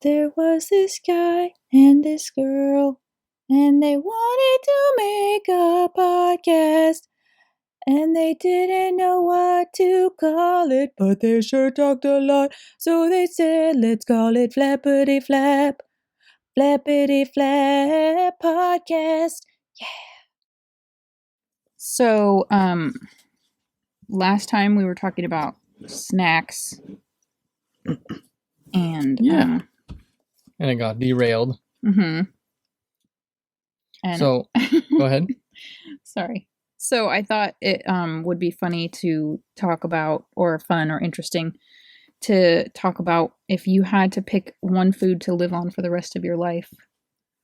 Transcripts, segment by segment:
There was this guy and this girl, and they wanted to make a podcast, and they didn't know what to call it, but they sure talked a lot, so they said, let's call it Flappity Flap, Flappity Flap Podcast. Yeah. So, last time we were talking about snacks, and and it got derailed. And So, go ahead. Sorry. So I thought it would be funny to talk about, or fun or interesting to talk about, if you had to pick one food to live on for the rest of your life,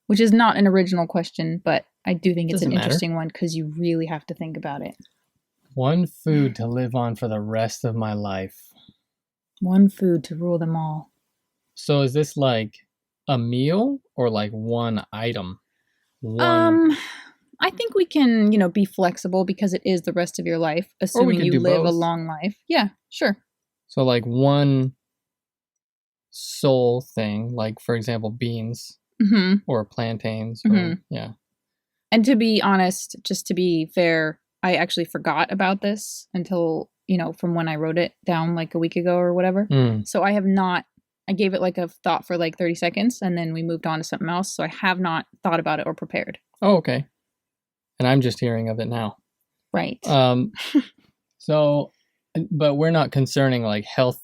which is not an original question, but I do think it's an interesting one because you really have to think about it. One food to live on for the rest of my life. One food to rule them all. So is this like a meal or like one item? I think we can, be flexible because it is the rest of your life, assuming you live a long life. Yeah, sure. So like one sole thing, like for example, beans or plantains. Or, yeah. And to be honest, just to be fair, I actually forgot about this until, from when I wrote it down like a week ago or whatever. So I gave it like a thought for like 30 seconds and then we moved on to something else. So I have not thought about it or prepared. Oh, okay. And I'm just hearing of it now. Right. So, but we're not concerning like health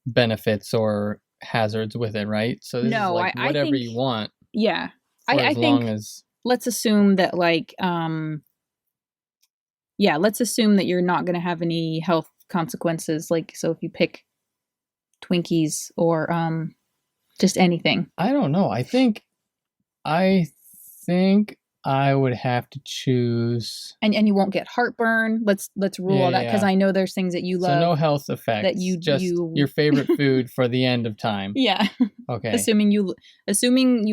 benefits or hazards with it, right? So this is like whatever I think, you want. Yeah. I think let's assume that like, let's assume that you're not going to have any health consequences. Like, so if you pick Twinkies or just anything. I don't know. I think I would have to choose, and you won't get heartburn. Let's rule all that because I know there's things that you love. So no health effects. That just your favorite food for the end of time. Yeah. Okay. Assuming you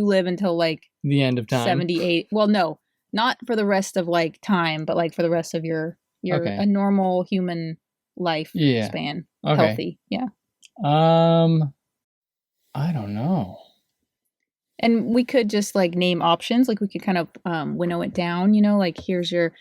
live until like the end of time. 78. Well, no, not for the rest of like time, but like for the rest of your a normal human life span. Okay. Healthy. Yeah. I don't know. And we could just like name options. Like we could kind of winnow it down, like here's your,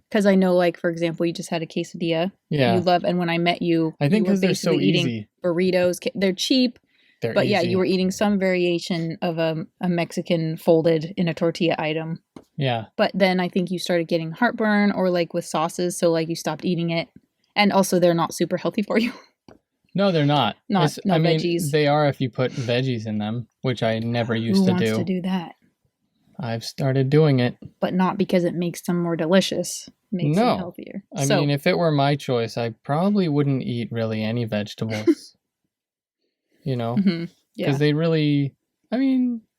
because I know like, for example, you just had a quesadilla. Yeah. You love, and when I met you, I think you were basically they're so eating easy. Burritos. They're cheap. But easy. Yeah, you were eating some variation of a Mexican folded in a tortilla item. Yeah. But then I think you started getting heartburn or like with sauces. So like you stopped eating it. And also they're not super healthy for you. No, they're not. No veggies. They are if you put veggies in them, which I never used to do. Who wants to do that? I've started doing it. But not because it makes them more delicious. It makes them healthier. I mean, if it were my choice, I probably wouldn't eat really any vegetables. Because they really,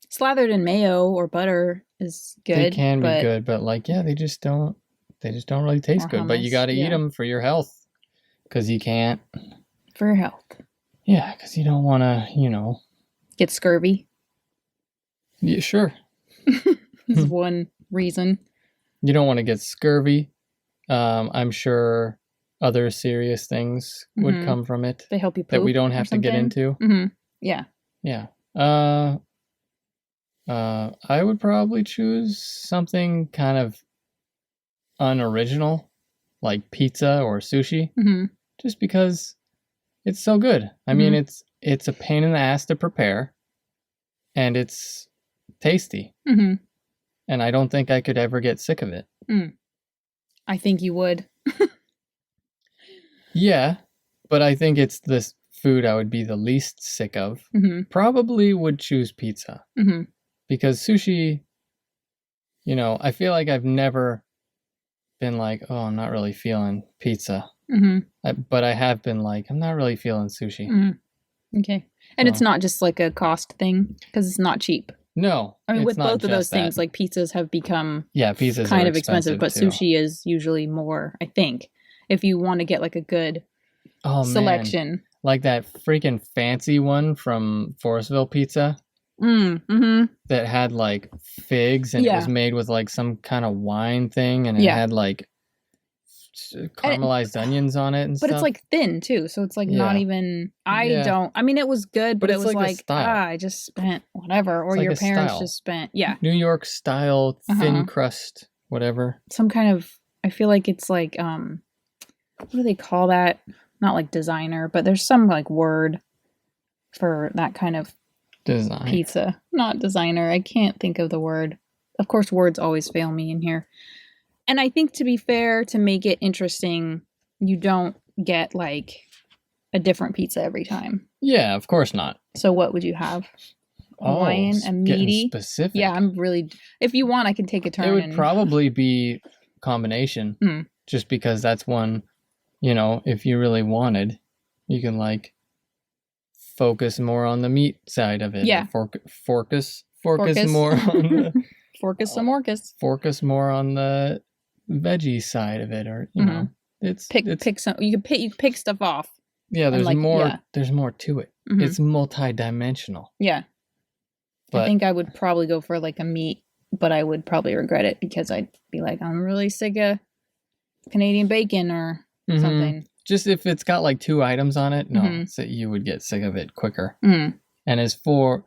slathered in mayo or butter is good. They can be good, but like, they just don't really taste good. Hummus, but you got to eat them for your health because you can't. For your health. Yeah, because you don't want to, get scurvy. Yeah, sure. This is one reason. You don't want to get scurvy. I'm sure other serious things would come from it. They help you poop that we don't have to get into. Yeah. Yeah. I would probably choose something kind of unoriginal, like pizza or sushi, just because it's so good. I mean, it's a pain in the ass to prepare, and it's tasty. And I don't think I could ever get sick of it. I think you would. Yeah, but I think it's the food I would be the least sick of. Probably would choose pizza. Because sushi, I feel like I've never been like, oh, I'm not really feeling pizza. But I have been like, I'm not really feeling sushi. Okay. And it's not just like a cost thing because it's not cheap. No. I mean, with both of those things, like pizzas have become pizzas kind of expensive, but sushi is usually more, I think, if you want to get like a good selection. Man. Like that freaking fancy one from Forestville Pizza. That had like figs and it was made with like some kind of wine thing and it had like caramelized onions on it and but stuff. it's like thin too, so it's like not even. I mean, it was good, but it was like I just spent whatever, or your parents just spent New York style thin crust, whatever. Some kind of. I feel like it's like what do they call that? Not like designer, but there's some like word for that kind of design pizza. Not designer. I can't think of the word. Of course, words always fail me in here. And I think, to be fair, to make it interesting, you don't get like a different pizza every time. Yeah, of course not. So what would you have? Hawaiian and meaty? Specific. Yeah, I'm really. If you want, I can take a turn. It would probably be combination, just because that's one. If you really wanted, you can like focus more on the meat side of it. Yeah. Focus more on the. Focus more on the veggie side of it, or it's pick some. You can pick stuff off. Yeah, there's more. Yeah. There's more to it. It's multi-dimensional. Yeah, but I think I would probably go for like a meat, but I would probably regret it because I'd be like, I'm really sick of Canadian bacon or something. Just if it's got like 2 items on it, no, so you would get sick of it quicker. And as for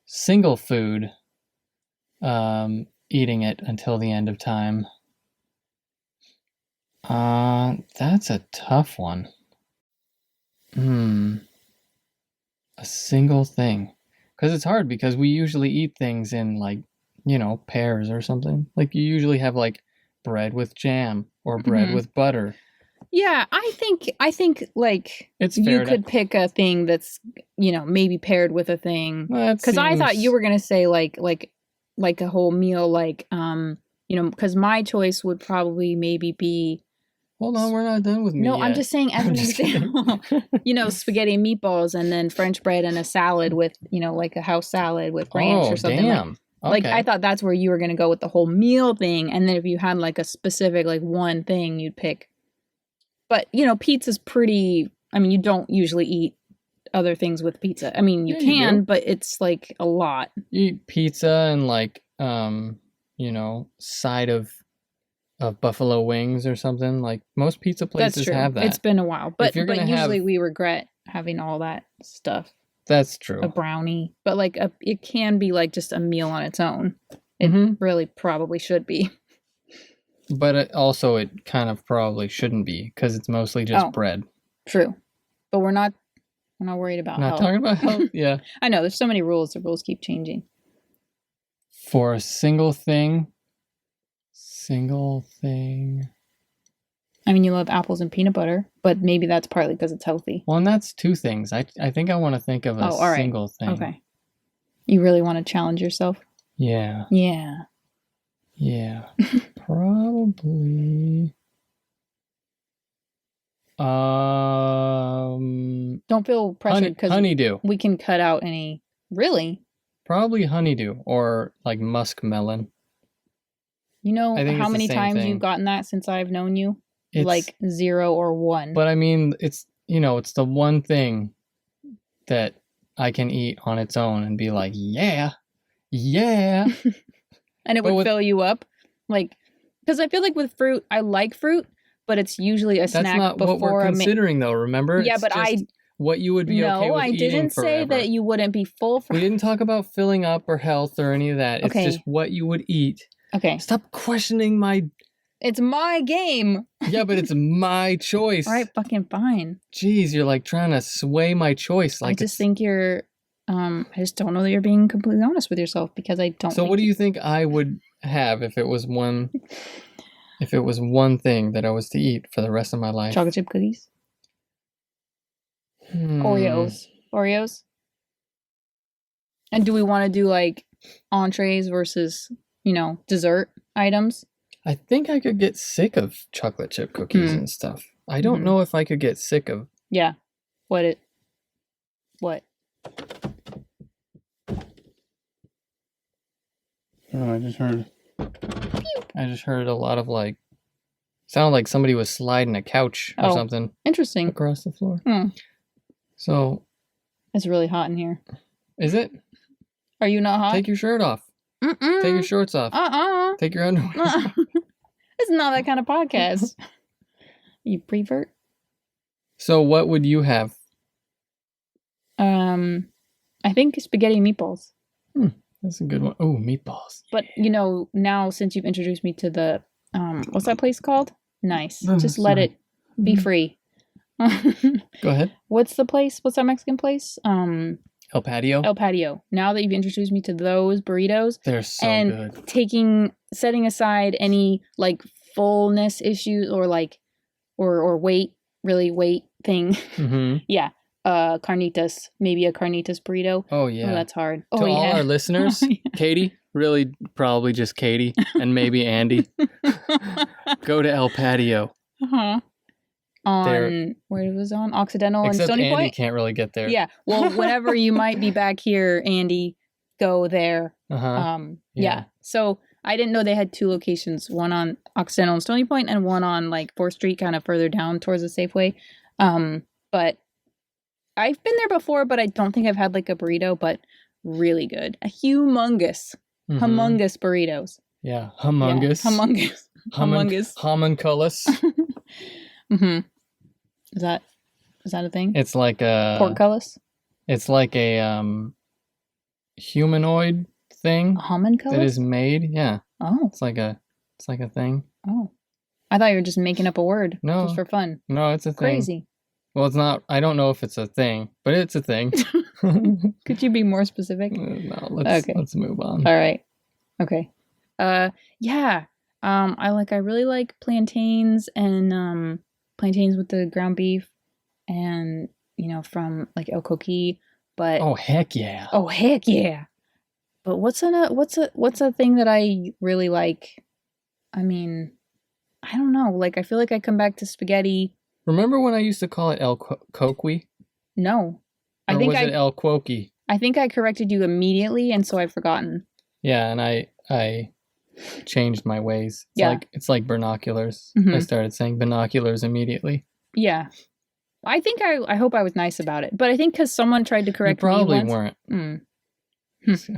single food. Eating it until the end of time. That's a tough one. A single thing. Because it's hard because we usually eat things in like, pairs or something. Like you usually have like bread with jam or bread with butter. Yeah, I think like you could pick a thing that's, maybe paired with a thing. Because I thought you were going to say like a whole meal, like, because my choice would probably maybe be. Hold on, we're not done with me. No, yet. I'm just saying as an example, spaghetti and meatballs and then French bread and a salad with, like a house salad with ranch or something. Damn. Like I thought that's where you were going to go with the whole meal thing. And then if you had like a specific, like one thing you'd pick. But, pizza's pretty, you don't usually eat other things with pizza. You can, but it's like a lot. You eat pizza and like side of buffalo wings or something. Like most pizza places have that. It's been a while, but usually we regret having all that stuff. That's true. A brownie, but like it can be like just a meal on its own. It really probably should be. But it kind of probably shouldn't be because it's mostly just bread. True, but we're not worried about health. Not talking about health, yeah. I know, there's so many rules. The rules keep changing. For a single thing. You love apples and peanut butter, but maybe that's partly because it's healthy. Well, and that's 2 things. I think I want to think of a single thing. Okay. You really want to challenge yourself? Yeah. Yeah. Yeah. Probably. Don't feel pressured because honeydew. We can cut out any. Really? Probably honeydew or like muskmelon. You know how many times you've gotten that since I've known you? It's like 0 or 1. But it's it's the one thing that I can eat on its own and be like, yeah. And it would fill you up, like, because I feel like with fruit, I like fruit, but it's usually a snack before. That's not what we're considering, though. Remember? Yeah, but what you would be okay with eating forever. No, I didn't say that you wouldn't be full. We didn't talk about filling up or health or any of that. It's just what you would eat. Okay. Stop questioning my. It's my game. Yeah, but it's my choice. All right, fucking fine. Jeez, you're like trying to sway my choice. Like I just think you're. I just don't know that you're being completely honest with yourself because I don't. So what do you think I would have if it was one? If it was one thing that I was to eat for the rest of my life? Chocolate chip cookies. Oreos. And do we want to do like entrees versus, dessert items? I think I could get sick of chocolate chip cookies and stuff. I don't know if I could get sick of. Yeah. What? Oh, I just heard a lot of like, sounded like somebody was sliding a couch or something. Interesting. Across the floor. So. It's really hot in here. Is it? Are you not hot? Take your shirt off. Mm-mm. Take your shorts off. Take your underwear off. It's not that kind of podcast. You prevert? So what would you have? I think spaghetti and meatballs. That's a good one. Oh, meatballs. But, now since you've introduced me to the, what's that place called? Nice. Just let it be free. Go ahead. What's the place? What's that Mexican place? El Patio. El Patio. Now that you've introduced me to those burritos. They're so good. Setting aside any, like, fullness issues or, like, or weight thing. Mm-hmm. Yeah. Carnitas. Maybe a carnitas burrito. Oh, yeah. Oh, that's hard. To all our listeners, Katie, really probably just Katie and maybe Andy, go to El Patio. Uh-huh. Where was it on? Occidental and Except Stony Andy Point? can't really get there. Yeah. Well, whenever you might be back here, Andy, go there. Uh-huh. Yeah. So I didn't know they had two locations, one on Occidental and Stony Point and one on like 4th Street, kind of further down towards the Safeway. But I've been there before, but I don't think I've had like a burrito, but really good. A humongous burritos. Yeah. Humongous. Yeah, humongous. Homunculus. Mm-hmm. Is that a thing? It's like a portcullis. It's like a humanoid thing. A homunculus that is made. Yeah. Oh. It's like a thing. Oh. I thought you were just making up a word. No. Just for fun. No, it's a thing. Crazy. Well, it's not. I don't know if it's a thing, but it's a thing. Could you be more specific? No. Let's move on. All right. Okay. Yeah. I really like plantains and plantains with the ground beef and from like El Coqui, but oh heck yeah. But what's a thing that I really like? I mean, I don't know. Like I feel like I come back to spaghetti. Remember when I used to call it El Coqui? No. Or was it El Quoki? I think I corrected you immediately, and so I've forgotten. Yeah, and I changed my ways. It's like binoculars. Mm-hmm. I started saying binoculars immediately. Yeah. I think I hope I was nice about it. But I think because someone tried to correct me once. You probably weren't. I'm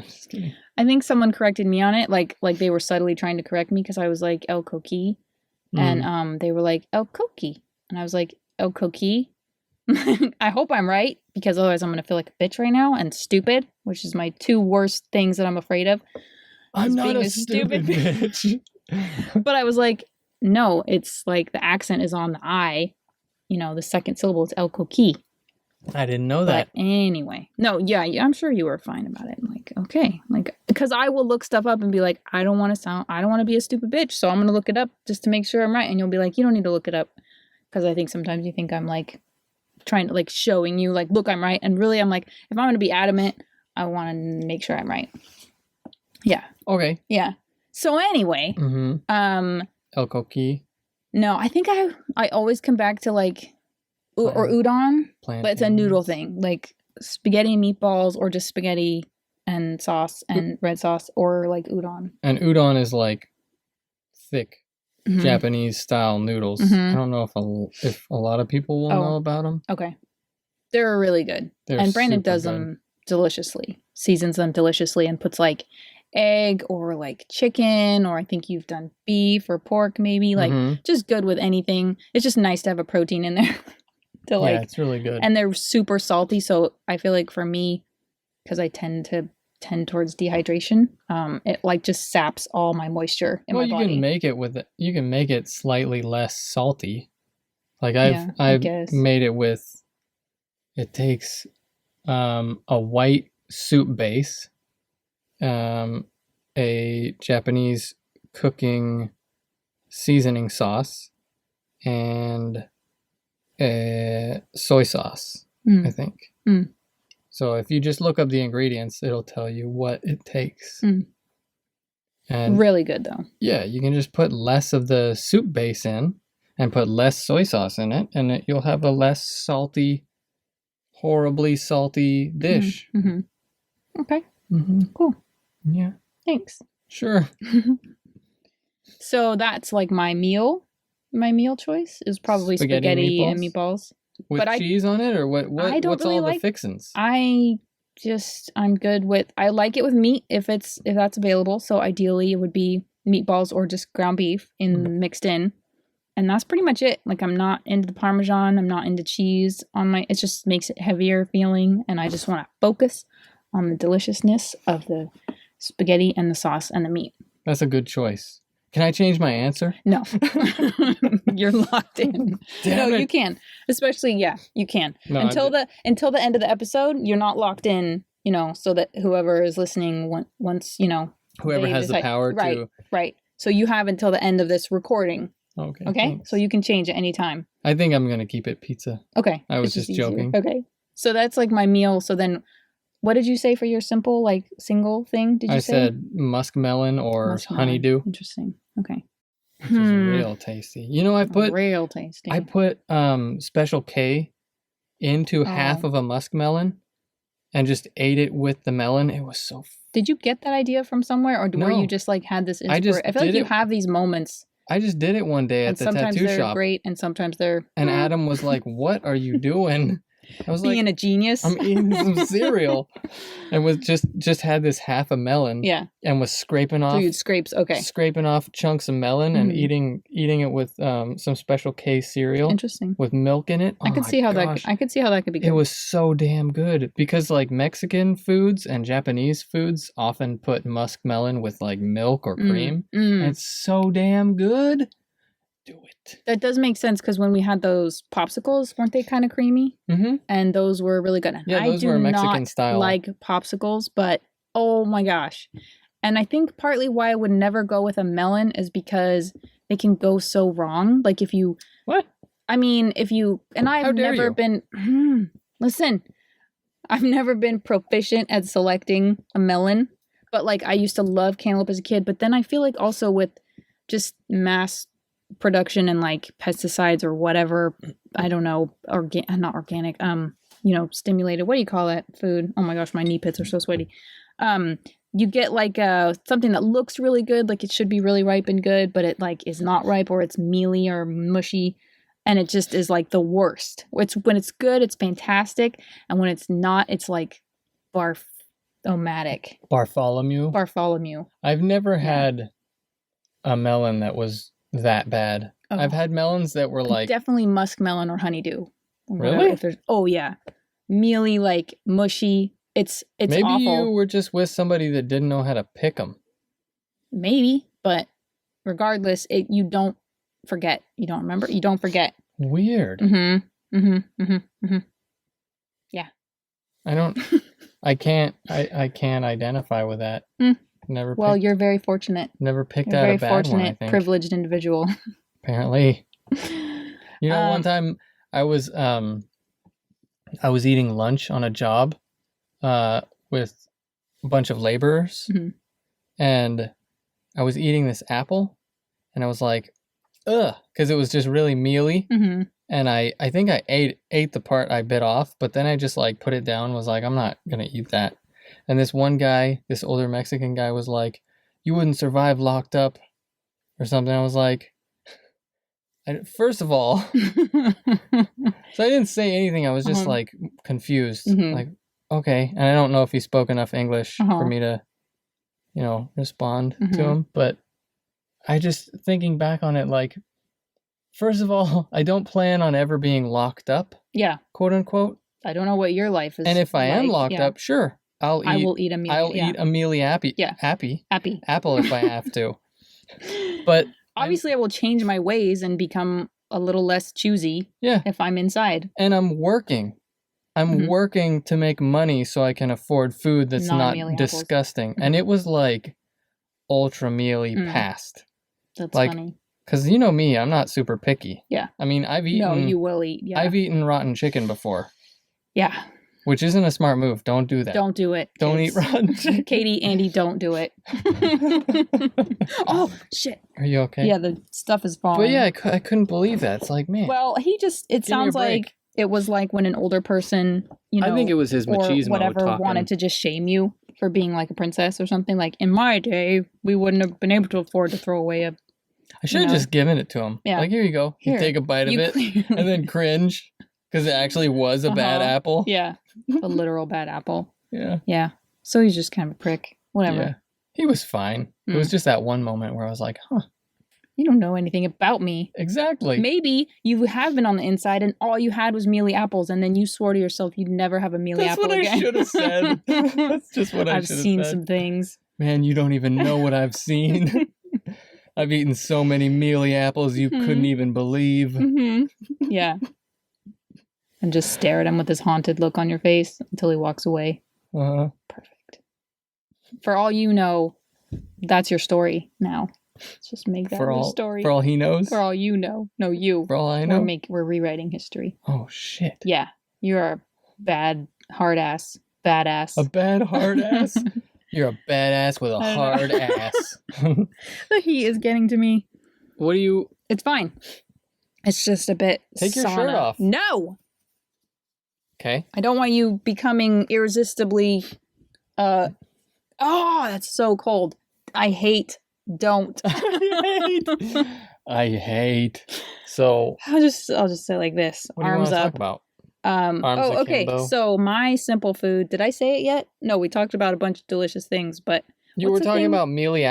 just kidding. I think someone corrected me on it. Like they were subtly trying to correct me because I was like El Coqui. And they were like El Coqui. And I was like El Coqui. I hope I'm right, because otherwise I'm going to feel like a bitch right now and stupid, which is my two worst things that I'm afraid of. I'm not a stupid bitch. But I was like, no, it's like the accent is on the I. The second syllable is El Coqui. I didn't know that. But anyway. No, yeah, I'm sure you were fine about it. Like, okay. Like, because I will look stuff up and be like, I don't want to be a stupid bitch, so I'm going to look it up just to make sure I'm right. And you'll be like, you don't need to look it up. Because I think sometimes you think I'm like trying to like showing you like, look, I'm right. And really I'm like, if I'm going to be adamant, I want to make sure I'm right. Yeah. Okay. Yeah. So anyway, El Coqui. No, I think I always come back to like or udon, but it's a noodle thing, like spaghetti and meatballs, or just spaghetti and sauce and red sauce, or like udon. And udon is like thick Japanese style noodles. I don't know if a lot of people will know about them. Okay, they're really good, and Brandon does them deliciously, seasons them deliciously, and puts like egg or like chicken, or I think you've done beef or pork, maybe like just good with anything. It's just nice to have a protein in there. Yeah, it's really good, and they're super salty. So I feel like for me, because I tend towards dehydration, it like just saps all my moisture in my body. You can make it slightly less salty. Like I've made it with. It takes a white soup base, a Japanese cooking seasoning sauce, and soy sauce, I think. So if you just look up the ingredients, it'll tell you what it takes. And really good though. Yeah, you can just put less of the soup base in and put less soy sauce in it, and you'll have a less salty, horribly salty dish. Okay. Cool. Yeah. Thanks. Sure. So that's like my meal. My meal choice is probably spaghetti and meatballs. With cheese on it, or what? What's really all the fixins? I'm good with. I like it with meat if that's available. So ideally, it would be meatballs or just ground beef mixed in. And that's pretty much it. Like, I'm not into the Parmesan. I'm not into cheese on my, it just makes it heavier feeling. And I just want to focus on the deliciousness of the spaghetti and the sauce and the meat. That's a good choice. Can I change my answer? No. You're locked in. Damn it. You can. Especially, you can. No, until the end of the episode, you're not locked in, so that whoever is listening once, whoever has the power to. Right. So you have until the end of this recording. Okay. Thanks. So you can change at any time. I think I'm going to keep it pizza. Okay. I was just joking. Okay. So that's like my meal. So then what did you say for your simple, like, single thing? Did you say? I said muskmelon or honeydew. Interesting. Okay. Which is real tasty. real tasty. I put Special K into half of a muskmelon and just ate it with the melon. It was so. Did you get that idea from somewhere, or were you just like had this inspiration? I feel like you have these moments. I just did it one day at the tattoo shop. Sometimes they're great, and sometimes they're. And Adam was like, "What are you doing?" I was being a genius. I'm eating some cereal, and was just had this half a melon. Yeah. And was scraping off. So you'd scraping off chunks of melon and eating it with some Special K cereal. Interesting. With milk in it. I could see how that could be good. It was so damn good because like Mexican foods and Japanese foods often put muskmelon with like milk or cream. And it's so damn good. Do it. That does make sense because when we had those popsicles, weren't they kind of creamy? Mm-hmm. And those were really good. Yeah, those were Mexican style. Like popsicles, but oh my gosh. And I think partly why I would never go with a melon is because they can go so wrong. Like if you... What? I mean, if you... And I've never been... Listen, I've never been proficient at selecting a melon. But like I used to love cantaloupe as a kid. But then I feel like also with just mass production and like pesticides or whatever, I don't know, not organic, stimulated, what do you call that food? Oh my gosh, my knee pits are so sweaty. You get like something that looks really good, like it should be really ripe and good, but it like is not ripe, or it's mealy or mushy, and it just is like the worst. When it's good, it's fantastic, and when it's not, it's like barf-o-matic. Bartholomew. I've never had a melon that was that bad. I've had melons that were like definitely muskmelon or honeydew. Really? Yeah, mealy, like mushy. It's maybe awful. You were just with somebody that didn't know how to pick them. Maybe, but regardless, you don't forget. You don't remember. You don't forget. Weird. Yeah. I can't identify with that. Never. Well, you're very fortunate. Never picked out a bad one. Very fortunate, privileged individual. Apparently. One time I was eating lunch on a job with a bunch of laborers, and I was eating this apple, and I was like, ugh, because it was just really mealy. And I think I ate the part I bit off, but then I just like put it down and was like, I'm not gonna eat that. And this one guy, this older Mexican guy, was like, you wouldn't survive locked up or something. I was like, first of all, so I didn't say anything. I was just like confused. Like, okay. And I don't know if he spoke enough English for me to, respond to him. But I just, thinking back on it, like, first of all, I don't plan on ever being locked up. Yeah. Quote unquote. I don't know what your life is. And if I am locked up, sure. I will eat a mealy apple if I have to. But obviously I will change my ways and become a little less choosy if I'm inside. And I'm working. I'm working to make money so I can afford food that's not disgusting. And it was like ultra mealy past. That's funny. Because you know me, I'm not super picky. Yeah. I mean, I've eaten... No, you will eat, yeah. I've eaten rotten chicken before. Yeah. Which isn't a smart move. Don't do that. Don't do it. Don't eat rotten chicken. Katie, Andy, don't do it. Oh, shit. Are you okay? Yeah, the stuff is falling. But yeah, I couldn't believe that. It's like, man. Well, it sounds like it was like when an older person, I think it was his machismo or whatever talking. Wanted to just shame you for being like a princess or something. Like, in my day, we wouldn't have been able to afford to throw away a... I should have just given it to him. Yeah. Like, here you go. You take a bite of it and then cringe because it actually was a bad apple. Yeah. A literal bad apple. Yeah. Yeah. So he's just kind of a prick. Whatever. He was fine. It was just that one moment where I was like, huh. You don't know anything about me. Exactly. Maybe you have been on the inside and all you had was mealy apples and then you swore to yourself you'd never have a mealy apple again. That's what I should have said. That's just what I should have said. I've seen some things. Man, you don't even know what I've seen. I've eaten so many mealy apples you couldn't even believe. Yeah. And just stare at him with this haunted look on your face until he walks away. Perfect. For all you know, that's your story now. Let's just make that your story. For all he knows? For all you know. No, you. For all I know? We're rewriting history. Oh, shit. Yeah. You're a bad, hard ass. Badass. A bad, hard ass? You're a badass with a hard ass. The heat is getting to me. What do you... It's fine. It's just a bit Take your sauna. shirt off. No! Okay. I don't want you becoming irresistibly... Oh, that's so cold. I hate... Don't. I hate. So I'll just say like this. What do you arms want to up. talk about? Arms okay. akimbo. So my simple food. Did I say it yet? No, we talked about a bunch of delicious things, but you were talking about mealy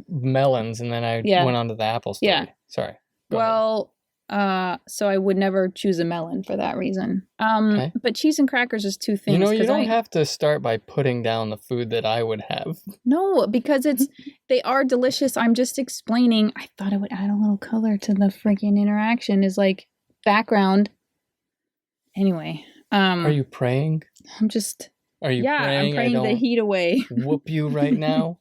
melons, and then I went on to the apple story. Yeah. Sorry. Go ahead. So I would never choose a melon for that reason. Okay. But cheese and crackers is two things. You don't have to start by putting down the food that I would have. No, because they are delicious. I'm just explaining. I thought it would add a little color to the freaking interaction. Is like background. Anyway. Are you praying? I'm just. Are you praying? I'm praying the heat away. Whoop you right now.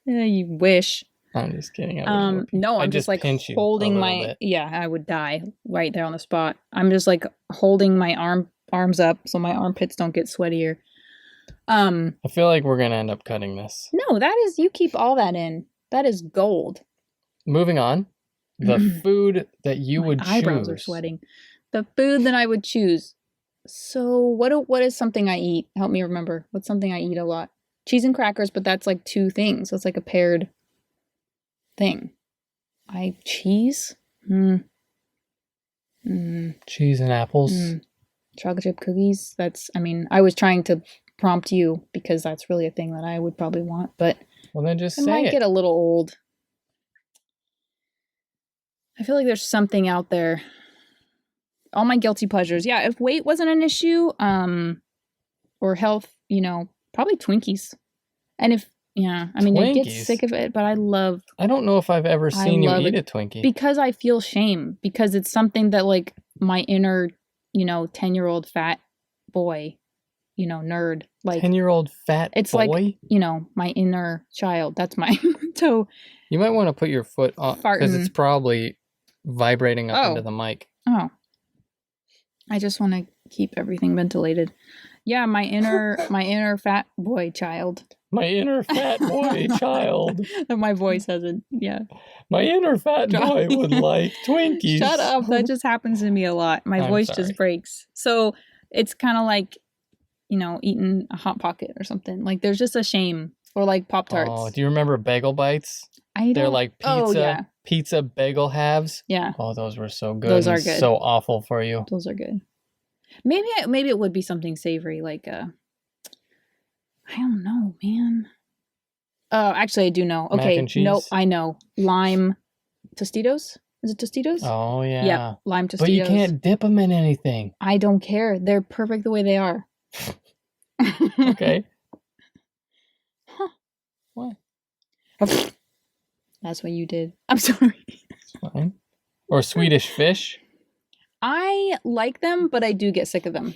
You wish. I'm just kidding. No, I'm just like holding my. Yeah, I would die right there on the spot. I'm just like holding my arms up so my armpits don't get sweatier. I feel like we're gonna end up cutting this. No, you keep all that in. That is gold. Moving on, the food that you would choose. Eyebrows are sweating. The food that I would choose. So what is something I eat? Help me remember. What's something I eat a lot? Cheese and crackers, but that's like two things. So it's like a paired thing. Cheese? Cheese and apples. Chocolate chip cookies. I was trying to prompt you because that's really a thing that I would probably want, but well, then just it might get a little old. I feel like there's something out there. All my guilty pleasures. Yeah, if weight wasn't an issue, or health, probably Twinkies. And if I get sick of it, but I don't know if I've ever seen you eat a Twinkie. Because I feel shame. Because it's something that, like, my inner, 10-year-old fat boy, nerd. Like 10-year-old fat boy? It's like, my inner child. That's my... So... You might want to put your foot on... Because it's probably vibrating up into the mic. Oh. I just want to keep everything ventilated. Yeah, my inner fat boy child. My inner fat boy child. My voice hasn't, yeah. My inner fat boy would like Twinkies. Shut up. That just happens to me a lot. My voice just breaks. So it's kind of like, eating a Hot Pocket or something. Like there's just a shame. Or like Pop-Tarts. Oh, do you remember Bagel Bites? They're like pizza bagel halves. Yeah. Oh, those were so good. Those are good. So awful for you. Those are good. Maybe it would be something savory, like I don't know, man. Oh, actually, I do know. Okay, mac and cheese? Nope, I know. Lime Tostitos. Is it Tostitos? Oh yeah. Yeah, lime Tostitos. But you can't dip them in anything. I don't care. They're perfect the way they are. Okay. Huh? What? That's what you did. I'm sorry. It's fine. Or Swedish fish. I like them, but I do get sick of them.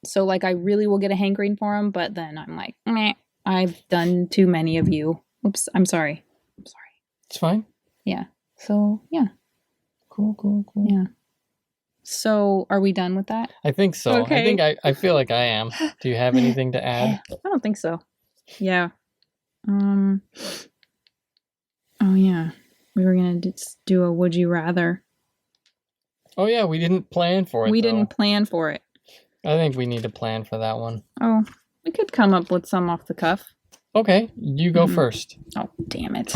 So, like, I really will get a hankering for them, but then I'm like, meh, I've done too many of you. Oops, I'm sorry. It's fine. Yeah. So, yeah. Cool. Yeah. So, are we done with that? I think so. Okay. I feel like I am. Do you have anything to add? I don't think so. Yeah. Oh, yeah. We were going to do a would you rather. Oh, yeah. We didn't plan for it. We didn't plan for it. I think we need to plan for that one. Oh, we could come up with some off the cuff. Okay. You go first. Oh, damn it.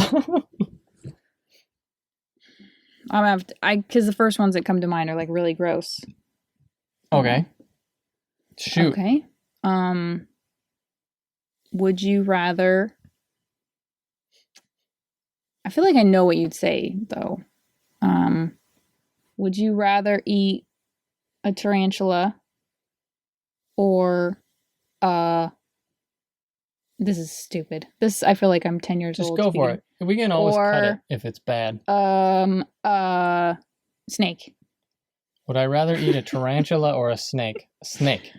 Because the first ones that come to mind are like really gross. Okay. Shoot. Okay. Would you rather I feel like I know what you'd say, though. Would you rather eat a tarantula or this is stupid. I feel like I'm 10 years old. Just go for it. We can always cut it if it's bad. Snake. Would I rather eat a tarantula or a snake? A snake.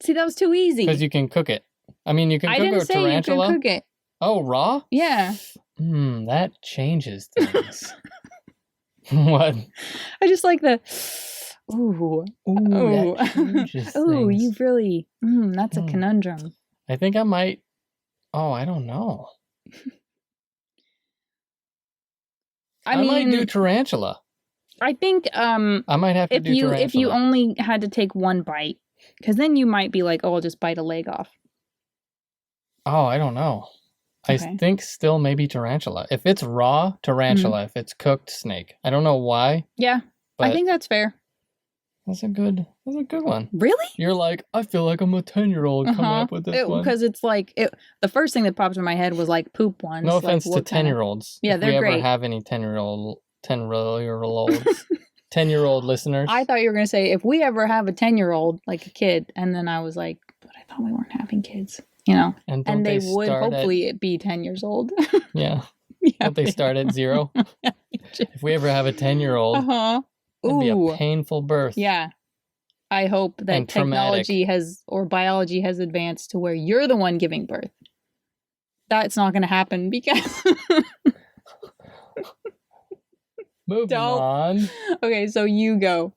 See, that was too easy. Because you can cook it. I mean, you can cook a tarantula. I didn't say you can cook it. Oh, raw? Yeah. That changes things. What? I just like the... Ooh. That changes things. Ooh, you've really... that's a conundrum. I think I might... Oh, I don't know. I might do tarantula. I think I might have to do tarantula. If you only had to take one bite, because then you might be like, oh, I'll just bite a leg off. Oh, I don't know. Okay. I think still maybe tarantula. If it's raw, tarantula. If it's cooked, snake. I don't know why. Yeah, I think that's fair. That's a good one. Really? You're like, I feel like I'm a 10-year-old coming up with this one. Because it's like, the first thing that popped in my head was like poop ones. No offense to 10-year-olds. Yeah, they're great. If we ever have any 10-year-old 10-year-old listeners. I thought you were going to say, if we ever have a 10-year-old, like a kid, and then I was like, but I thought we weren't having kids, you know? And they would hopefully be 10 years old. Yeah. Don't they start at 0? If we ever have a 10-year-old, it'd be a painful birth. Yeah. I hope that technology or biology has advanced to where you're the one giving birth. That's not going to happen because... Moving on. Okay, so you go.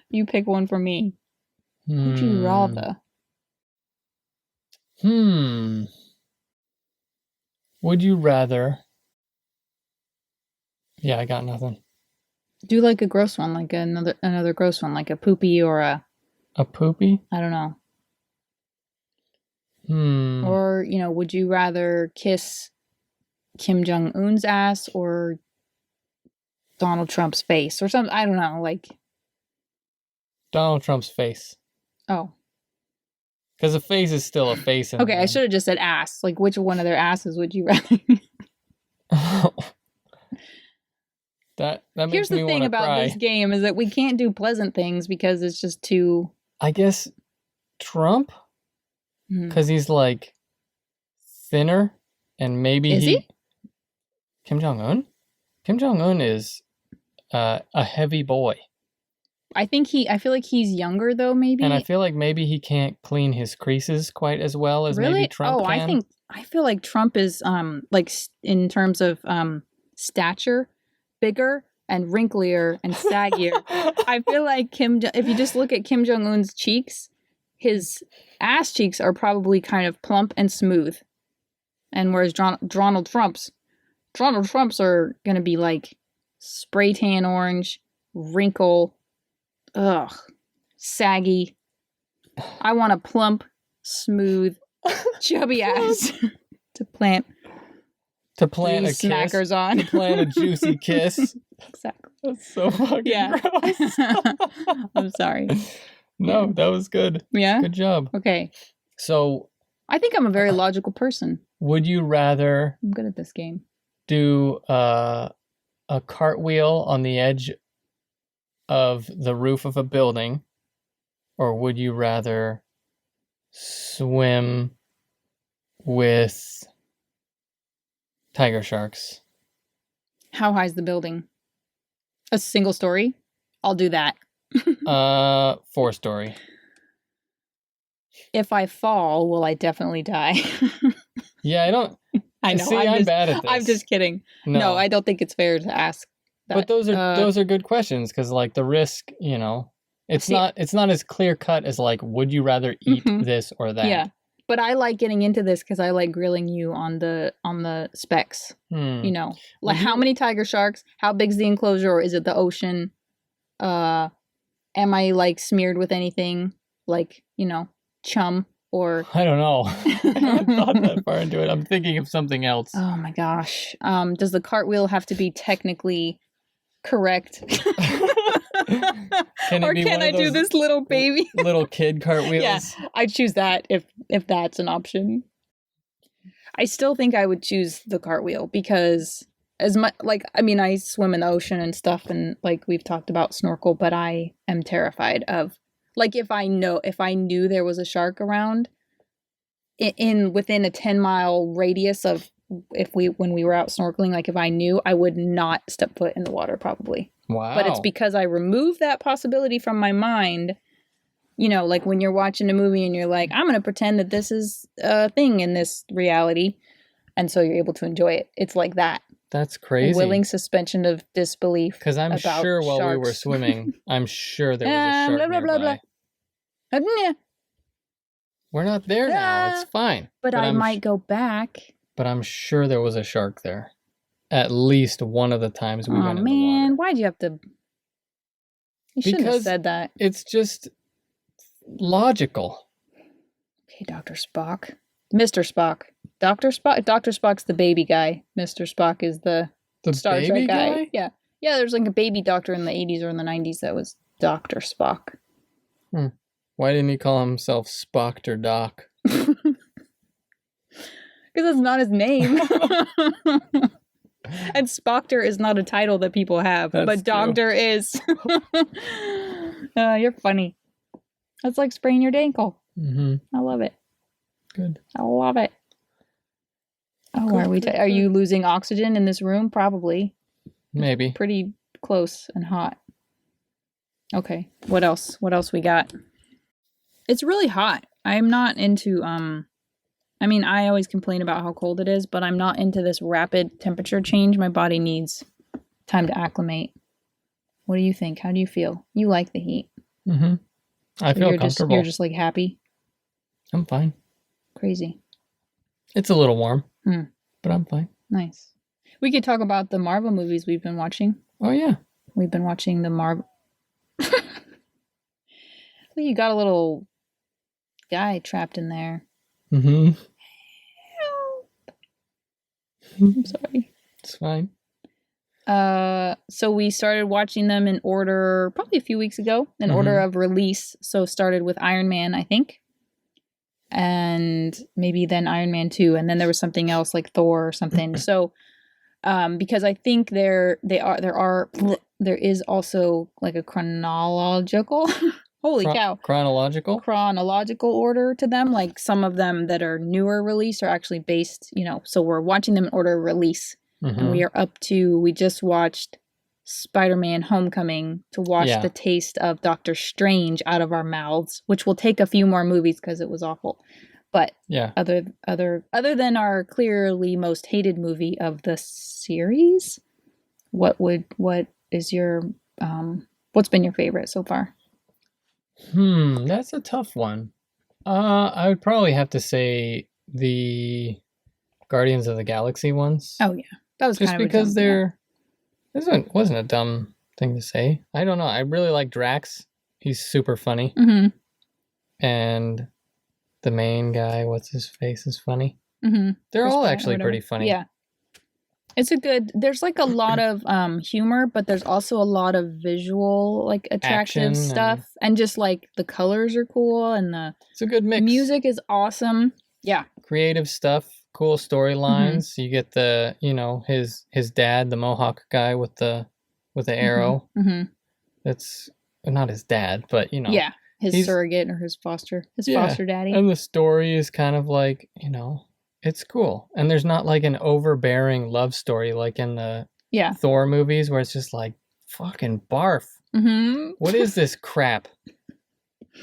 You pick one for me. Would you rather? Would you rather? Yeah, I got nothing. Do like a gross one, like another gross one, like a poopy or a poopy? I don't know. Or, would you rather kiss Kim Jung Un's ass or Donald Trump's face or something? I don't know, like Donald Trump's face. Oh. Because a face is still a face. Okay, I should have just said ass. Like, which one of their asses would you rather? That makes Here's the me thing about cry. This game is that we can't do pleasant things because it's just too... I guess Trump? Because he's like thinner and maybe Is he? Kim Jung Un? Kim Jung Un is a heavy boy. I feel like he's younger though, maybe. And I feel like maybe he can't clean his creases quite as well as maybe Trump can. I feel like Trump is like in terms of stature, bigger and wrinklier and saggier. I feel like if you just look at Kim Jong Un's cheeks, his ass cheeks are probably kind of plump and smooth, and whereas Donald Trump's are gonna be like spray tan orange, wrinkle, saggy. I want a plump, smooth, chubby ass to plant a kiss. Smackers on. To plant a juicy kiss. Exactly. That's so fucking gross. I'm sorry. No, that was good. Yeah? Good job. Okay. So... I think I'm a very logical person. Would you rather... I'm good at this game. Do a cartwheel on the edge of the roof of a building, or would you rather swim with tiger sharks? How high is the building? A single story? I'll do that. 4-story. If I fall, will I definitely die? Yeah, I don't... I know. See, I'm bad at this. I'm just kidding. No, I don't think it's fair to ask that. But those are good questions because, like, the risk, it's not as clear cut as like, would you rather eat this or that? Yeah, but I like getting into this because I like grilling you on the specs. Like how many tiger sharks? How big's the enclosure, or is it the ocean? Am I like smeared with anything like chum? Or I don't know. I haven't thought that far into it. I'm thinking of something else. Oh my gosh. Does the cartwheel have to be technically correct? Can I do this little baby? Little kid cartwheels? Yeah, I'd choose that if that's an option. I still think I would choose the cartwheel because as much, like, I mean, I swim in the ocean and stuff, and like we've talked about snorkel, but I am terrified of, like, if I knew there was a shark around within a 10-mile radius of when we were out snorkeling, like if I knew, I would not step foot in the water probably. Wow. But it's because I removed that possibility from my mind. You know, like when you're watching a movie and you're like, I'm going to pretend that this is a thing in this reality. And so you're able to enjoy it. It's like that. That's crazy. A willing suspension of disbelief. Because I'm sure while we were swimming, I'm sure there was a shark nearby. We're not there now. It's fine. But I might go back. But I'm sure there was a shark there. At least one of the times we went in the water. Oh, man. Why'd you have to... You shouldn't have said that. It's just logical. Okay, Dr. Spock. Mr. Spock. Dr. Spock? Dr. Spock's the baby guy. Mr. Spock is the Star Trek guy. Yeah. Yeah, there's like a baby doctor in the 80s or in the 90s that was Dr. Spock. Why didn't he call himself Spock or Doc? Because that's not his name. And Spockter is not a title that people have, but Doctor is. You're funny. That's like spraining your ankle. Mm-hmm. I love it. Good. I love it. Oh, are you losing oxygen in this room? Probably. Maybe. It's pretty close and hot. Okay. What else? What else we got? It's really hot. I'm not into I mean, I always complain about how cold it is, but I'm not into this rapid temperature change. My body needs time to acclimate. What do you think? How do you feel? You like the heat. Mm-hmm. I feel comfortable. You're just like happy? I'm fine. Crazy. It's a little warm, but I'm fine. Nice. We could talk about the Marvel movies we've been watching. Oh, yeah. We've been watching the Marvel... Well, you got a little guy trapped in there. Mm-hmm. I'm sorry. It's fine. So we started watching them in order, probably a few weeks ago, in order of release. So started with Iron Man, I think. And maybe then Iron Man 2. And then there was something else like Thor or something. So, because I think there is also like a chronological... Holy cow. Chronological order to them. Like some of them that are newer release are actually based, so we're watching them in order of release. Mm-hmm. And we just watched Spider-Man Homecoming to wash the taste of Doctor Strange out of our mouths, which will take a few more movies because it was awful. But other than our clearly most hated movie of the series, what is your, what's been your favorite so far? That's a tough one. I would probably have to say the Guardians of the Galaxy ones. Oh yeah, that was just kind of because this wasn't a dumb thing to say. I don't know. I really like Drax. He's super funny. Mm-hmm. And the main guy, what's his face, is funny. Mm-hmm. They're all actually pretty funny. Yeah. There's like a lot of humor, but there's also a lot of visual, like attractive stuff. And just like the colors are cool and it's a good mix. Music is awesome. Yeah. Creative stuff, cool storylines. Mm-hmm. You get the, his dad, the Mohawk guy with the arrow. Mm-hmm. That's not his dad, but Yeah. His surrogate or his foster daddy. And the story is kind of like, it's cool. And there's not like an overbearing love story like in the Thor movies where it's just like, fucking barf. Mm-hmm. What is this crap?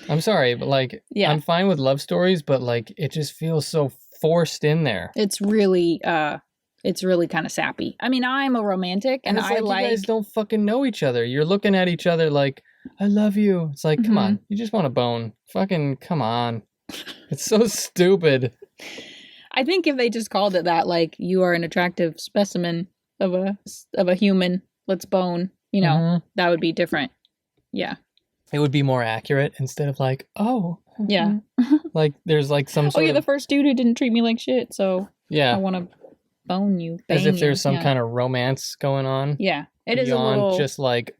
I'm sorry, but like, I'm fine with love stories, but like, it just feels so forced in there. It's really kind of sappy. I mean, I'm a romantic and I like... You guys don't fucking know each other. You're looking at each other like, I love you. It's like, come on. You just want a bone. Fucking come on. It's so stupid. I think if they just called it that, like, you are an attractive specimen of a human, let's bone, that would be different. Yeah. It would be more accurate instead of like, oh. Yeah. Like, there's like some sort of... the first dude who didn't treat me like shit, so I want to bone you. As if there's some kind of romance going on. Yeah. It is a little... just like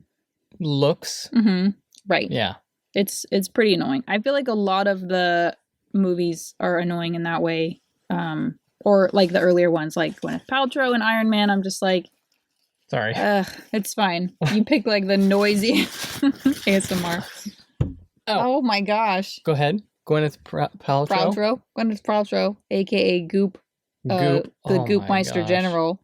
looks. Mm-hmm. Right. Yeah. It's pretty annoying. I feel like a lot of the movies are annoying in that way. Or like the earlier ones, like Gwyneth Paltrow and Iron Man, I'm just like, Sorry. It's fine. You pick like the noisy ASMR. Oh my gosh. Go ahead. Gwyneth Paltrow. Gwyneth Paltrow, aka Goop. Goop. The Goopmeister General.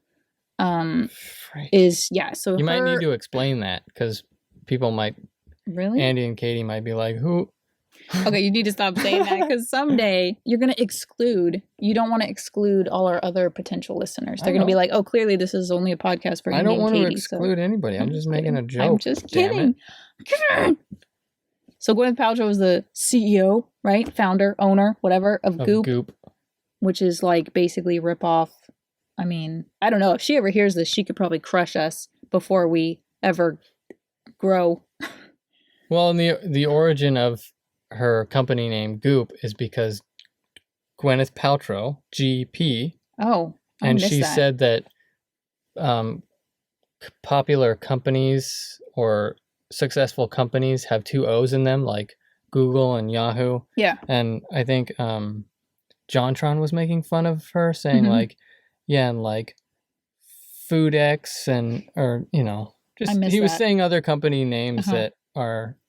So you might need to explain that because people might. Really? Andy and Katie might be like, who? Okay, you need to stop saying that because someday you're going to exclude. You don't want to exclude all our other potential listeners. They're going to be like, oh, clearly this is only a podcast for Andy and Katie. I don't want to exclude anybody. I'm just making a joke. I'm just kidding. So Gwyneth Paltrow is the CEO, right? Founder, owner, whatever, of Goop. Which is like basically rip off. I mean, I don't know. If she ever hears this, she could probably crush us before we ever grow. Well, the origin of her company name Goop is because Gwyneth Paltrow, GP. Oh, and she said that popular companies or successful companies have 2 O's in them, like Google and Yahoo. Yeah. And I think JonTron was making fun of her, saying like, yeah, and like FoodX he was saying other company names that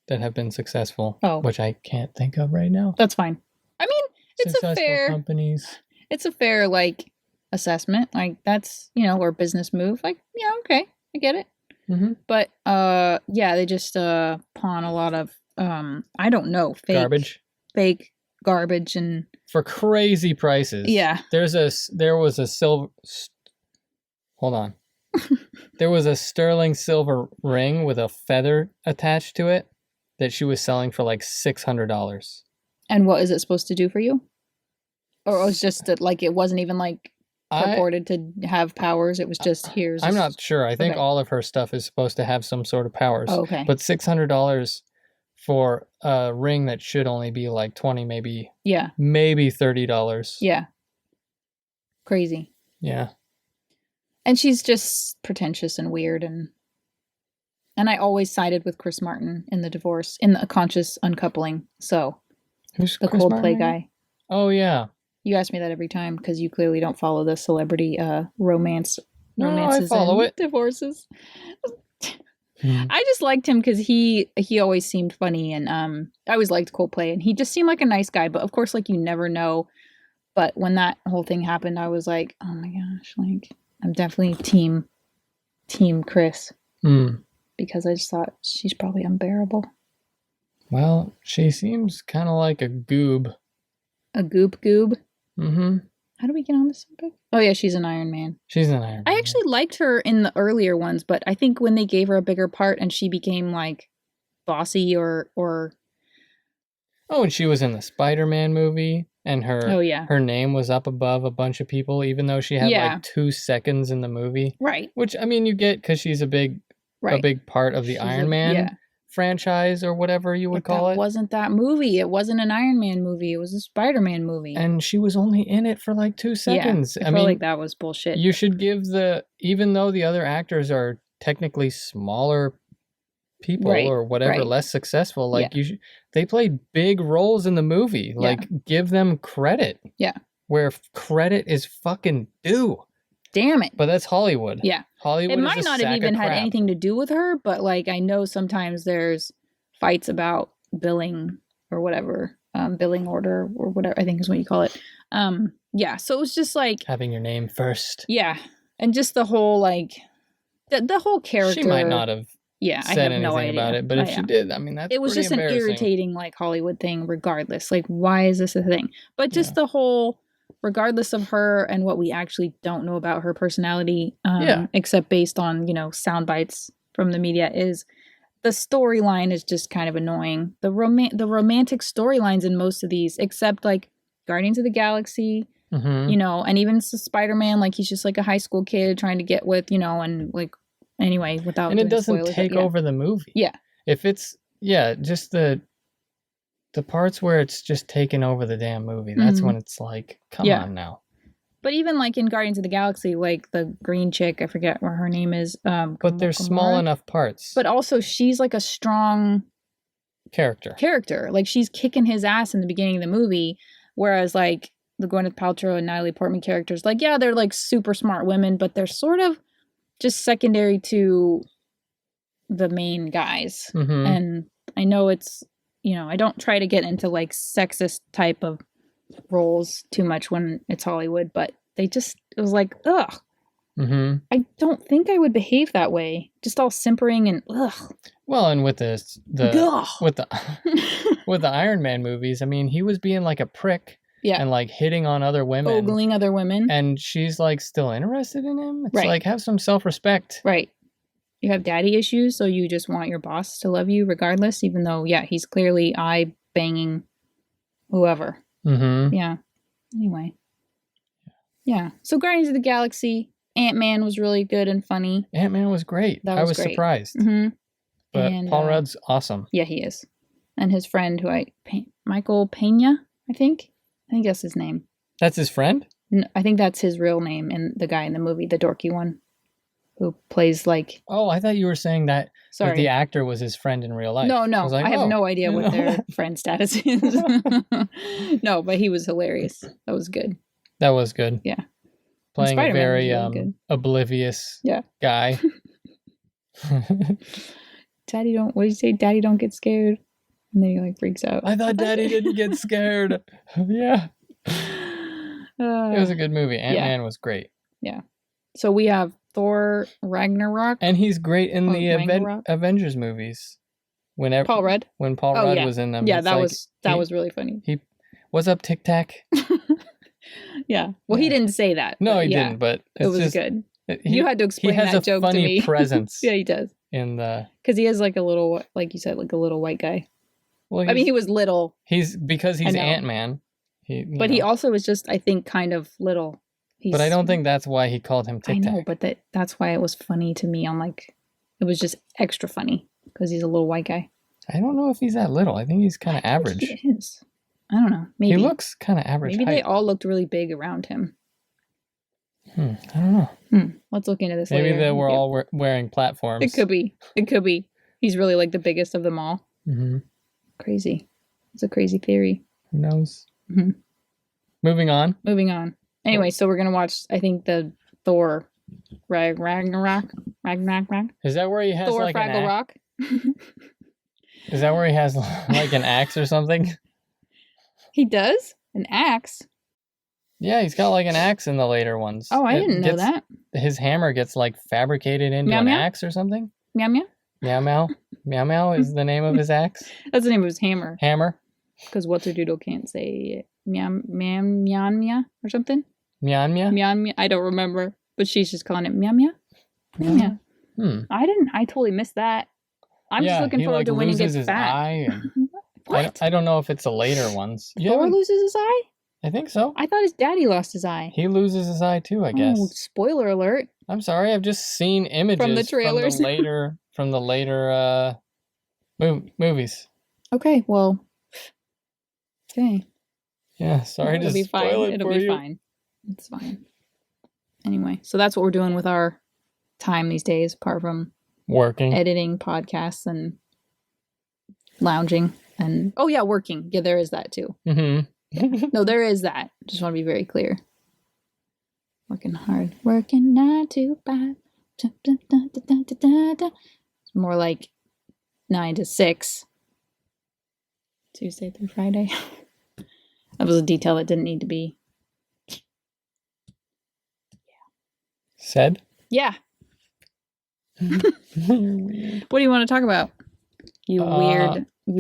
have been successful, which I can't think of right now. That's fine. I mean, it's successful a fair companies. It's a fair like assessment. Like that's or business move. Like okay, I get it. Mm-hmm. But they just pawn a lot of I don't know, fake garbage and for crazy prices. Yeah. There was a silver. Hold on. There was a sterling silver ring with a feather attached to it that she was selling for like $600. And what is it supposed to do for you? Or it was just that like it wasn't even like purported to have powers. It was just here's. I'm not sure. I think all of her stuff is supposed to have some sort of powers. Oh, okay. But $600 for a ring that should only be like $20, maybe. Yeah. Maybe $30. Yeah. Crazy. Yeah. And she's just pretentious and weird, and I always sided with Chris Martin in the divorce, in the conscious uncoupling. So, who's the Chris Coldplay Martin? Guy? Oh yeah. You ask me that every time because you clearly don't follow the celebrity romances I follow and divorces. I just liked him because he always seemed funny, and I always liked Coldplay, and he just seemed like a nice guy. But of course, like you never know. But when that whole thing happened, I was like, oh my gosh, like. I'm definitely team Chris because I just thought she's probably unbearable. Well, she seems kind of like a goob. A goob? Mm-hmm. How do we get on this subject? Oh yeah, she's an Iron Man. She's an Iron Man. I actually liked her in the earlier ones, but I think when they gave her a bigger part and she became like bossy or Oh, and she was in the Spider-Man movie. And her name was up above a bunch of people, even though she had like 2 seconds in the movie. Right. Which, I mean, you get because she's a big part of the Iron Man franchise or whatever you would call it. It wasn't that movie. It wasn't an Iron Man movie. It was a Spider-Man movie. And she was only in it for like 2 seconds. I feel like that was bullshit. You should give even though the other actors are technically smaller people or whatever, less successful, like they played big roles in the movie. Like give them credit. Yeah. Where credit is fucking due. Damn it. But that's Hollywood. Yeah. Hollywood. It might not have even had anything to do with her, but like I know sometimes there's fights about billing or whatever, billing order or whatever I think is what you call it. So it was just like having your name first. Yeah. And just the whole like the whole character. She might not have I have no idea about it, but if she did, I mean, that's it was just an irritating like Hollywood thing regardless. Like, why is this a thing? But just the whole, regardless of her and what we actually don't know about her personality, except based on, sound bites from the media, is the storyline is just kind of annoying. The romantic storylines in most of these, except like Guardians of the Galaxy, and even Spider-Man, like he's just like a high school kid trying to get with, and like, anyway, without and it doesn't take over the movie. Yeah. If it's just the parts where it's just taking over the damn movie, that's when it's like, come on now. But even like in Guardians of the Galaxy, like the green chick, I forget what her name is. But they're small enough parts. But also she's like a strong character. Like she's kicking his ass in the beginning of the movie, whereas like the Gwyneth Paltrow and Natalie Portman characters, like they're like super smart women, but they're sort of just secondary to the main guys. Mm-hmm. And I know it's, I don't try to get into like sexist type of roles too much when it's Hollywood, but it was like, ugh. Mm-hmm. I don't think I would behave that way. Just all simpering and ugh. Well, and with the with the Iron Man movies, I mean, he was being like a prick. Yeah. And like hitting on other women. Ogling other women. And she's like still interested in him. It's right. like, have some self-respect. Right. You have daddy issues, so you just want your boss to love you regardless, even though, yeah, he's clearly eye-banging whoever. Mm-hmm. Yeah. Anyway. Yeah. So Guardians of the Galaxy, Ant-Man was really good and funny. Ant-Man was great. I was great. Surprised. Mm-hmm. But Paul Rudd's awesome. Yeah, he is. And his friend, Michael Pena, I think that's his name. That's his friend? No, I think that's his real name, and the guy in the movie, the dorky one, who plays like... Oh, I thought you were saying that the actor was his friend in real life. No, I have no idea what their friend status is. No, but he was hilarious. That was good. That was good. Yeah. Playing a very oblivious guy. Daddy what did you say? Daddy don't get scared. And then he like freaks out. I thought Daddy didn't get scared. Yeah. It was a good movie. Ant-Man was great. Yeah. So we have Thor Ragnarok. And he's great in the Avengers movies. Paul Rudd? When Paul Rudd was in them. Yeah, that was really funny. What's up, Tic Tac? Yeah. Well, he didn't say that. No, he didn't, but it was good. You had to explain that joke to me. He has a funny presence. Yeah, he does. Because he has like a little, like you said, like a little white guy. Well, I mean, he was little. Because he's Ant-Man. He also was just, I think, kind of little. But I don't think that's why he called him Tic Tac. I know, but that's why it was funny to me. I'm like, it was just extra funny because he's a little white guy. I don't know if he's that little. I think he's kind of average. He is. I don't know. Maybe he looks kind of average. Maybe they all looked really big around him. I don't know. Let's look into this Maybe later. they were all wearing platforms. It could be. He's really like the biggest of them all. Mm-hmm. Crazy. It's a crazy theory. Who knows? Mm-hmm. Moving on. Anyway, so we're going to watch, I think, the Thor Ragnarok. Is that where he has Thor like Fraggle Rock? Is that where he has like an axe or something? He does? An axe? Yeah, he's got like an axe in the later ones. Oh, I didn't know that. His hammer gets like fabricated into an axe or something. Meow meow? Meow meow. Meow meow is the name of his axe. That's the name of his hammer. Hammer. Because What's Her Doodle can't say meow meow meow meow or something. Meow meow? Meow meow. I don't remember. But she's just calling it meow meow. Meow meow. I totally missed that. I'm just looking forward to when he gets fat. What? I don't know if it's the later ones. Thor loses his eye? I think so. I thought his daddy lost his eye. He loses his eye too, I guess. Oh, spoiler alert. I'm sorry, I've just seen images from the trailers. from the later movies. Okay, well. Okay. Yeah, sorry to spoil it It'll for be you. fine. It's fine. Anyway, so that's what we're doing with our time these days, apart from working, editing podcasts and lounging and working. Yeah, there is that too. Mm-hmm. Yeah. No, there is that. Just want to be very clear. Working hard. Working 9 to 5. It's more like 9 to 6. Tuesday through Friday. That was a detail that didn't need to be said. Yeah. You're weird. What do you want to talk about? You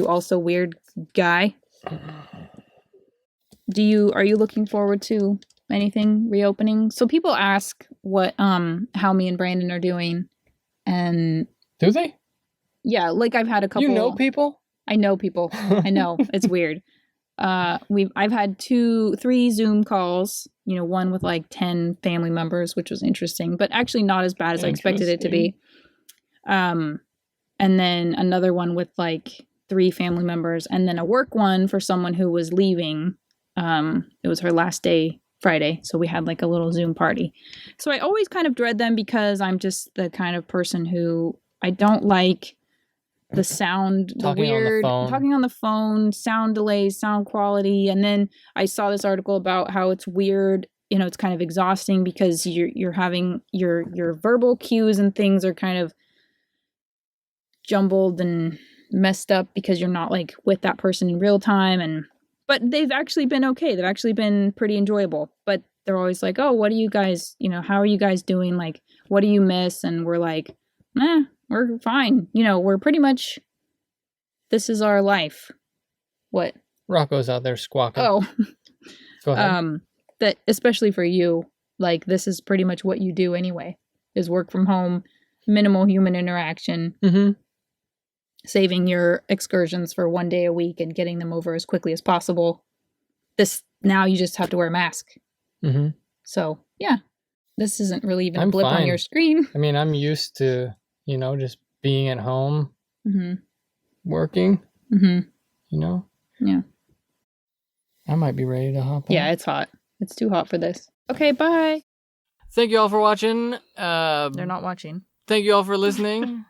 also weird guy. Are you looking forward to anything reopening? So people ask how me and Brandon are doing, and do they? Yeah, like I've had a couple. You know people? I know people. I know. It's weird. I've had 3 Zoom calls, one with like 10 family members, which was interesting, but actually not as bad as I expected it to be. And then another one with like 3 family members, and then a work one for someone who was leaving. It was her last day Friday, so we had like a little Zoom party. So I always kind of dread them because I'm just the kind of person who I don't like the sound, talking on the phone, sound delays, sound quality. And then I saw this article about how it's weird you know, it's kind of exhausting because you're having your verbal cues and things are kind of jumbled and messed up because you're not like with that person in real time. But they've actually been okay. They've actually been pretty enjoyable. But they're always like, oh, what do you guys, you know, how are you guys doing? Like, what do you miss? And we're like, we're fine. You know, we're pretty much, this is our life. What? Rocco's out there squawking. Oh. Go ahead. That especially for you, like this is pretty much what you do anyway, is work from home, minimal human interaction, saving your excursions for 1 day a week and getting them over as quickly as possible. This, now you just have to wear a mask. So, yeah, this isn't really even a blip on your screen. I mean, I'm used to, you know, just being at home, working, you know? Yeah. I might be ready to hop on. Yeah, it's hot. It's too hot for this. Okay, bye. Thank you all for watching. They're not watching. Thank you all for listening.